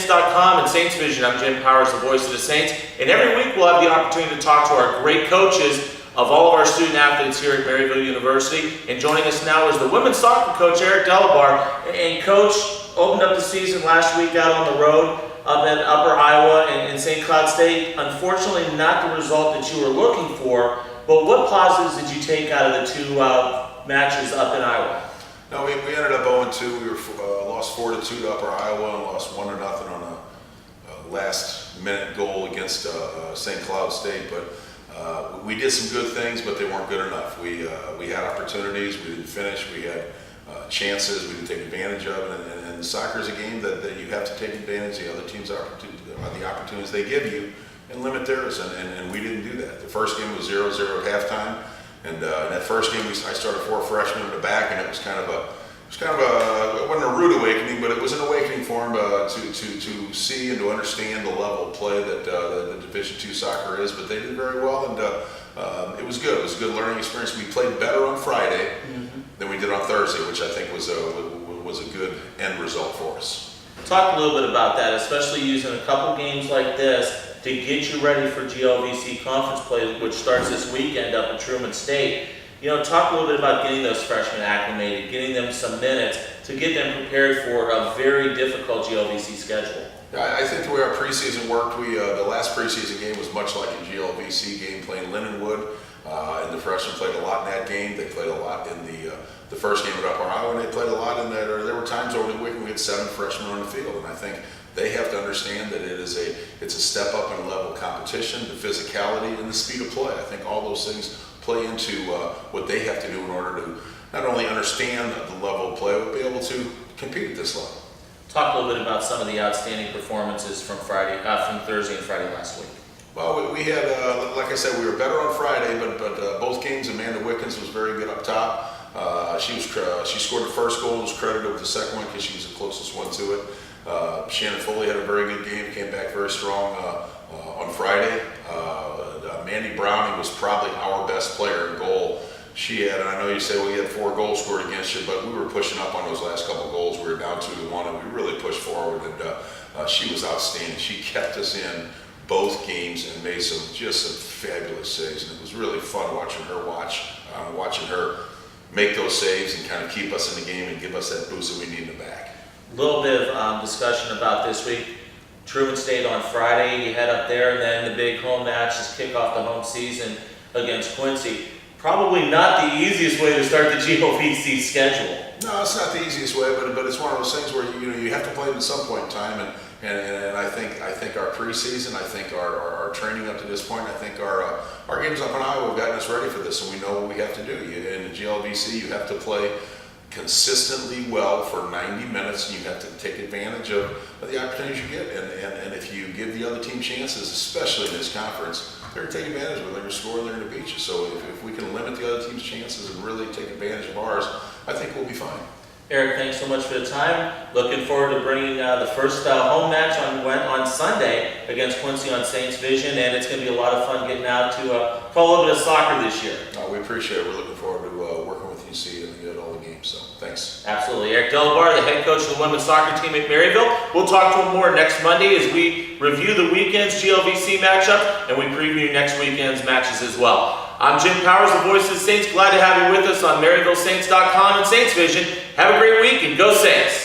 MaryvilleSaints.com and Saints Vision. I'm Jim Powers, the voice of the Saints, and every week we'll have the opportunity to talk to our great coaches of all of our student athletes here at Maryville University. And joining us now is the women's soccer coach, Eric Delabar. And Coach opened up the season last week out on the road up in Upper Iowa and St. Cloud State. Unfortunately, not the result that you were looking for, but what positives did you take out of the two matches up in Iowa? No, we ended up 0-2. We lost 4-2 to Upper Iowa and lost 1-0 on a last-minute goal against St. Cloud State. But we did some good things, but they weren't good enough. We had opportunities. We didn't finish. We had chances. We didn't take advantage of it. And soccer is a game that you have to take advantage of the other teams' the opportunities they give you and limit theirs. And we didn't do that. The first game was 0-0 at halftime. And in that first game, I started 4 freshmen in the back, and it was kind of a, it wasn't a rude awakening, but it was an awakening for them to see and to understand the level of play that the Division II soccer is. But they did very well, and it was good. It was a good learning experience. We played better on Friday than we did on Thursday, which I think was a good end result for us. Talk a little bit about that, especially using a couple games like this to get you ready for GLVC conference play, which starts this weekend up in Truman State. You know, talk a little bit about getting those freshmen acclimated, getting them some minutes to get them prepared for a very difficult GLVC schedule. Yeah, I think the way our preseason worked, the last preseason game was much like a GLVC game playing Lindenwood, and the freshmen played a lot in that game. They played a lot in the first game at Upper Iowa, and they played a lot in that. There were times over the week when we had 7 freshmen on the field, and I think they have to understand that it's a step up in level competition, the physicality, and the speed of play. I think all those things play into what they have to do in order to not only understand the level of play, but be able to compete at this level. Talk a little bit about some of the outstanding performances from Thursday and Friday last week. Well, we had, like I said, we were better on Friday, but both games, Amanda Wickens was very good up top. She scored the first goal, was credited with the second one because she was the closest one to it. Shannon Foley had a very good game, came back very strong on Friday. Mandy Browning was probably our best player in goal. She had, and I know you say, well, you had 4 goals scored against you, but we were pushing up on those last couple of goals. We were down 2-1, and we really pushed forward, and she was outstanding. She kept us in both games and made some fabulous saves, and it was really fun watching her make those saves and kind of keep us in the game and give us that boost that we need in the back. A little bit of discussion about this week. Truman State on Friday, you head up there, and then the big home match is kick off the home season against Quincy. Probably not the easiest way to start the GLVC schedule. No, it's not the easiest way, but it's one of those things where you have to play it at some point in time, and I think our preseason, I think our training up to this point, I think our games up in Iowa have gotten us ready for this, and we know what we have to do. In the GLVC, you have to play consistently well for 90 minutes, and you have to take advantage of the opportunities you get. And if you give the other team chances, especially in this conference, they're going to take advantage of it. They're going to score, they're going to beat you. So if we can limit the other team's chances and really take advantage of ours, I think we'll be fine. Eric, thanks so much for the time. Looking forward to bringing the first home match on Sunday against Quincy on Saints Vision, and it's going to be a lot of fun getting out to play a little bit of soccer this year. We appreciate it. We're looking forward to working with UC and all the games. So thanks. Absolutely. Eric Delabar, the head coach of the women's soccer team at Maryville. We'll talk to him more next Monday as we review the weekend's GLVC matchup, and we preview next weekend's matches as well. I'm Jim Powers, the voice of the Saints. Glad to have you with us on MaryvilleSaints.com and Saints Vision. Have a great week and go Saints!